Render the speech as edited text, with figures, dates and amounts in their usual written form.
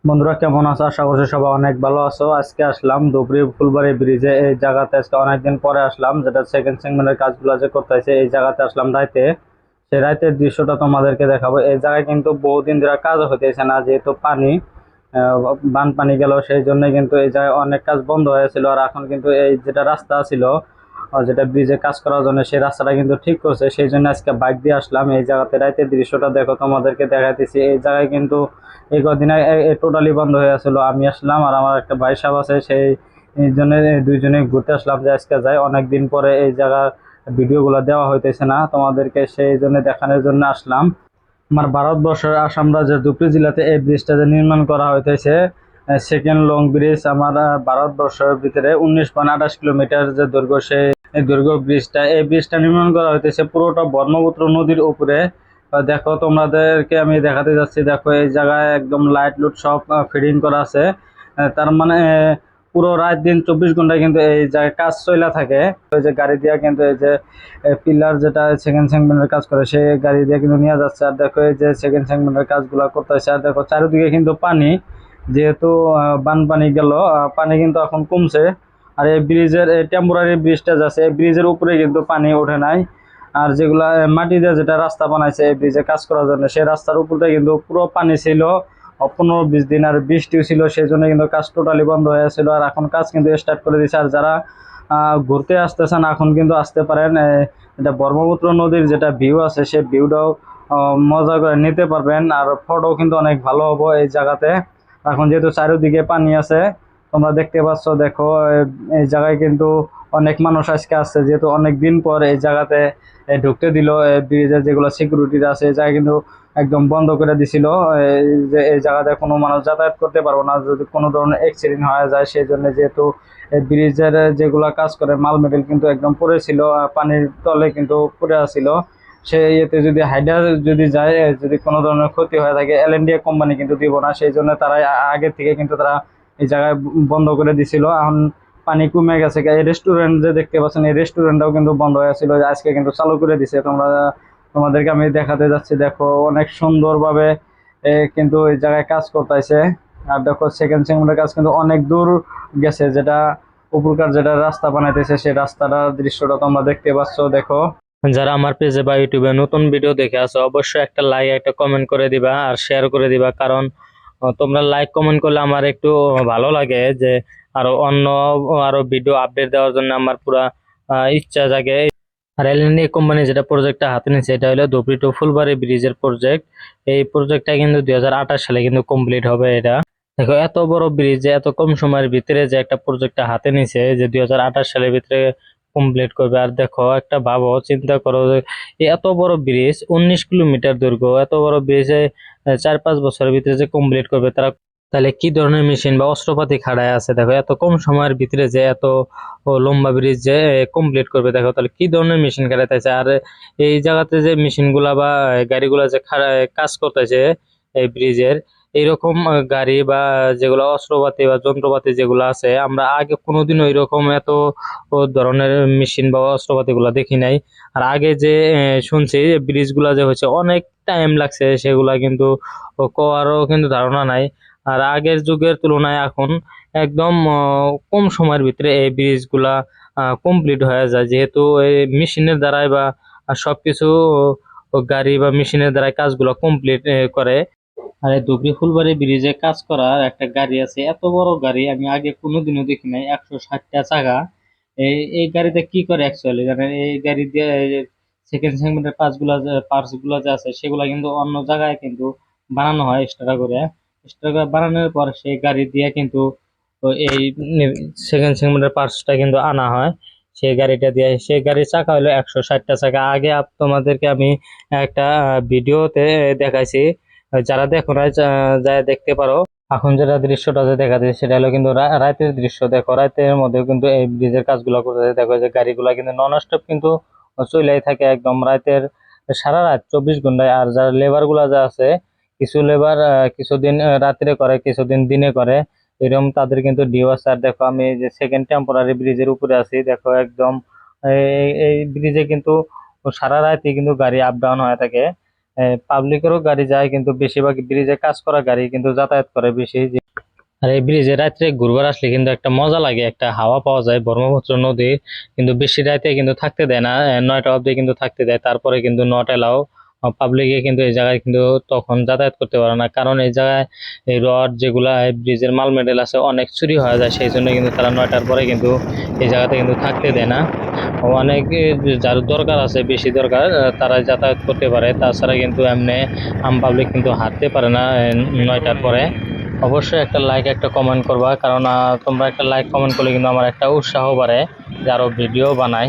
বন্ধুরা কেমন আছো? আশা করছি সবাই অনেক ভালো আছো। আজকে আসলাম ধুবড়ী ফুলবাড়ি ব্রিজে। এই জায়গাতে আজকে অনেকদিন পরে আসলাম, যেটা সেকেন্ড সেগমেন্টের কাজগুলো যে করতেছে এই জায়গাতে আসলাম রাইতে। সেই রাইতের দৃশ্যটা তোমাদেরকে দেখাবো। এই জায়গায় কিন্তু বহুদিন ধরে কাজ হইতেছে না, যেহেতু পানি বানপানি গেল, সেই জন্য কিন্তু এই জায়গায় অনেক কাজ বন্ধ হয়েছিল। আর এখন কিন্তু এই যেটা রাস্তা ছিল, যেটা ব্রিজে কাজ করার জন্য, সেই রাস্তাটা কিন্তু ঠিক করছে। সেই জন্য আজকে বাইক দিয়ে আসলাম এই জায়গাতে। রাইতের দৃশ্যটা দেখো, তোমাদেরকে দেখাইতেছি। এই জায়গায় কিন্তু এই কদিন টোটালি বন্ধ হয়ে আছিল। আমি আসলাম আর আমার একটা ভাই সাহেব আছে, সেই জন্য দুইজনে ঘুরতে আসলাম যে আজকে যাই। অনেকদিন পরে এই জায়গার ভিডিওগুলো দেওয়া হইতেছে না তোমাদেরকে, সেই জন্য দেখানোর জন্য আসলাম। আমার ভারতবর্ষের আসাম রাজ্যের ধুবড়ী জেলাতে এই ব্রিজটা যে নির্মাণ করা হইতেছে, সেকেন্ড লং ব্রিজ আমার ভারতবর্ষের ভিতরে 19.28 কিলোমিটার যে দৈর্ঘ্য, সেই দৈর্ঘ্য ব্রিজটা, এই ব্রিজটা নির্মাণ করা হইতেছে পুরোটা ব্রহ্মপুত্র নদীর উপরে। দেখো, তোমাদেরকে আমি দেখাতে যাচ্ছি। দেখো, এই জায়গায় একদম লাইট লুট সব ফিডিং করা আছে। তার মানে পুরো রাত দিন 24 ঘন্টা কিন্তু এই জায়গায় কাজ চলা থাকে। ওই যে গাড়ি দিয়া কিন্তু এই যে পিলার যেটা সেকেন্ড সেগমেন্টের কাজ করে, সেই গাড়ি দিয়ে কিন্তু নিয়ে যাচ্ছে। আর দেখো, এই যে সেকেন্ড সেগমেন্টের কাজগুলো করতেছে। আর দেখো চারিদিকে কিন্তু পানি, যেহেতু বানপানি গেল, পানি কিন্তু এখন কমছে। আর এই ব্রিজের টেম্পোরারি ব্রিজটা আছে, এই ব্রিজের উপরে কিন্তু পানি ওঠে নাই। আর যেগুলা মাটি দিয়ে যেটা রাস্তা বানাইছে এই ব্রিজে কাজ করার জন্য, সেই রাস্তার উপরে কিন্তু পুরো পানি ছিল। 15-20 দিন আর বৃষ্টিও ছিল, সেই জন্য কিন্তু কাজ টোটালি বন্ধ হয়েছিল। আর এখন কাজ কিন্তু স্টার্ট করে দিয়েছে। আর যারা ঘুরতে আসতেছেন এখন কিন্তু আসতে পারেন। এটা ব্রহ্মপুত্র নদীর যেটা ভিউ আছে, সেই ভিউটাও মজা করে নিতে পারবেন। আর ফটো কিন্তু অনেক ভালো হবো এই জায়গাতে। এখন যেহেতু চারিদিকে পানি আছে, তোমরা দেখতে পাচ্ছ। দেখো, এই জায়গায় কিন্তু অনেক মানুষ আজকে আসছে, যেহেতু অনেক দিন পর এই জায়গাতে ঢুকতে দিল। ব্রিজের যেগুলো সিকিউরিটি আছে, এই জায়গায় কিন্তু একদম বন্ধ করে দিছিল। যে এই জায়গাতে কোনো মানুষ যাতায়াত করতে পারবো না, যদি কোনো ধরনের অ্যাক্সিডেন্ট হয়ে যায়। সেই জন্য যেহেতু ব্রিজের যেগুলা কাজ করে মাল মেটেল কিন্তু একদম পড়েছিল, পানির তলে কিন্তু পড়ে আসছিল। সে ইয়েতে যদি হাইডার যদি যায়, যদি কোনো ধরনের ক্ষতি হয়ে থাকে, এলএনডিএ কোম্পানি কিন্তু দিব না। সেই জন্য তারা আগে থেকে কিন্তু তারা এই জায়গায় বন্ধ করে দিছিল। এখন পানি কমে গেছে। এই রেস্টুরেন্ট যে দেখতে পাচ্ছেন, এই রেস্টুরেন্টটাও কিন্তু বন্ধ হয়ে ছিল, আজকে কিন্তু চালু করে দিছে। তোমাদেরকে আমি দেখাতে যাচ্ছি। দেখো, অনেক সুন্দরভাবে কিন্তু এই জায়গায় কাজ করতেছে। আর দেখো, সেকেন্ড সেগমেন্টের কাজ কিন্তু অনেক দূর গেছে, যেটা উপরকার যেটা রাস্তা বানাইতেছে, সেই রাস্তাটার দৃশ্যটা তোমরা দেখতে পাচ্ছ। দেখো, যারা আমার পেজে বা ইউটিউবে নতুন ভিডিও দেখে আছো, অবশ্যই একটা লাইক একটা কমেন্ট করে দিবা আর শেয়ার করে দিবা। কারণ তোমরা লাইক কমেন্ট করলে আমার একটু ভালো লাগে, যে আরো অন্য আরো ভিডিও আপডেট দেওয়ার জন্য আমার পুরা ইচ্ছা জাগে। আর এলএনডি কোম্পানি যেটা প্রজেক্টটা হাতে নিচ্ছে, এটা হলো ধুবড়ী টু ফুলবাড়ি ব্রিজের প্রজেক্ট। এই প্রজেক্টটা কিন্তু 2028 সালে কিন্তু কমপ্লিট হবে এটা। দেখো, এত বড় ব্রিজ এত কম সময়ের ভিতরে যে একটা প্রজেক্টটা হাতে নিছে, যে 2028 সালের ভিতরে কমপ্লিট করবে। আর দেখো, একটা ভাবো, চিন্তা করো যে এই এত বড় ব্রিজ, 19 কিলোমিটার দৈর্ঘ্য, এত বড় ব্রিজে 4-5 বছরের ভিতরে যে কমপ্লিট করবে তারা, তাহলে কি ধরনের মেশিন বা অস্ত্রপাতি খাড়ায় আছে। দেখো, এত কম সময়ের ভিতরে যে এত লম্বা ব্রিজ যে কমপ্লিট করবে, দেখো তাহলে কি ধরনের মেশিন খাড়াইতেছে। আর এই জায়গাতে যে মেশিন গুলা বা গাড়িগুলা যে কাজ করতেছে এই ব্রিজের, এইরকম গাড়ি বা যেগুলো অস্ত্রপাতি বা যন্ত্রপাতি যেগুলো আছে, আমরা আগে কোনোদিন ওইরকম এত ধরনের মেশিন বা অস্ত্রপাতি গুলা দেখি নাই। আর আগে যে শুনছি ব্রিজ গুলা যে হচ্ছে অনেক টাইম লাগছে, সেগুলা কিন্তু কারো কিন্তু ধারণা নাই। আর আগের যুগের তুলনায় এখন একদম কম সময়ের ভিতরে এই ব্রিজ গুলা কমপ্লিট হয়ে যায়, যেহেতু এই মেশিনের দ্বারাই বা সবকিছু গাড়ি বা মেশিনের দ্বারাই কাজগুলো কমপ্লিট করে। আর এই ধুবড়ী ফুলবাড়ি ব্রিজে কাজ করার একটা গাড়ি আছে, এত বড় গাড়ি আমি আগে কোনোদিনও দেখি নাই, 160টা চাকা। এই গাড়িতে কি করে অ্যাকচুয়ালি জানেন? এই গাড়ি দিয়ে সেকেন্ড সেগমেন্টের পার্টস গুলা যে আছে, সেগুলা কিন্তু অন্য জায়গায় কিন্তু বানানো হয় এক্সট্রা করে। এক্সট্রা করে বানানোর পর সেই গাড়ি দিয়ে কিন্তু এই সেকেন্ড সেগমেন্টের পার্টসটা কিন্তু আনা হয় সেই গাড়িটা দিয়ে। সেই গাড়ির চাকা হলো 160টা চাকা। আগে তোমাদেরকে আমি একটা ভিডিওতে দেখাইছি, যারা দেখো না যায় দেখতে পারো। এখন যেটা দৃশ্যটা যে দেখা যায়, সেটা হলো কিন্তু রাতের দৃশ্য। দেখো, রাতের মধ্যে কিন্তু এই ব্রিজের কাজগুলো করতেছে। দেখো, যে গাড়িগুলা কিন্তু নন স্টপ কিন্তু চলেই থাকে একদম রাতের, সারা রাত 24 ঘন্টায়। আর যারা লেবার গুলা যা আছে, কিছু লেবার কিছুদিন রাত্রে করে, কিছুদিন দিনে করে, এরকম তাদের কিন্তু ডিউ আছে। আর দেখো, আমি এই যে সেকেন্ড টেম্পোরারি ব্রিজের উপরে আছি। দেখো, একদম এই ব্রিজে কিন্তু সারা রাতই কিন্তু গাড়ি আপ ডাউন হয়ে থাকে। পাবলিকেরও গাড়ি যায়, কিন্তু বেশিরভাগ ব্রিজে কাজ করা গাড়ি কিন্তু যাতায়াত করে বেশি। আর এই ব্রিজে রাত্রে ঘুরবার আসলে কিন্তু একটা মজা লাগে, একটা হাওয়া পাওয়া যায়। ব্রহ্মপুত্র নদী কিন্তু বেশি রাতে কিন্তু থাকতে দেয় না, 9টা অবধি কিন্তু থাকতে দেয়, তারপরে কিন্তু নট এলাও। পাবলিকে কিন্তু এই জায়গায় কিন্তু তখন যাতায়াত করতে পারে না, কারণ এই জায়গায় এই রড যেগুলা ব্রিজের মাল মেটেরিয়াল আছে অনেক চুরি হয়ে যায়, সেই জন্য কিন্তু তারা 9টার পরে কিন্তু এই জায়গাতে কিন্তু থাকতে দেয় না। অনেক যার দরকার আছে, বেশি দরকার, তারা যাতায়াত করতে পারে, তাছাড়া কিন্তু এমনি আম পাবলিক কিন্তু হাঁটতে পারে না 9টার পরে। অবশ্যই একটা লাইক একটা কমেন্ট করবা, কারণ তোমরা একটা লাইক কমেন্ট করলে কিন্তু আমার একটা উৎসাহ বাড়ে যে আরো ভিডিও বানাই।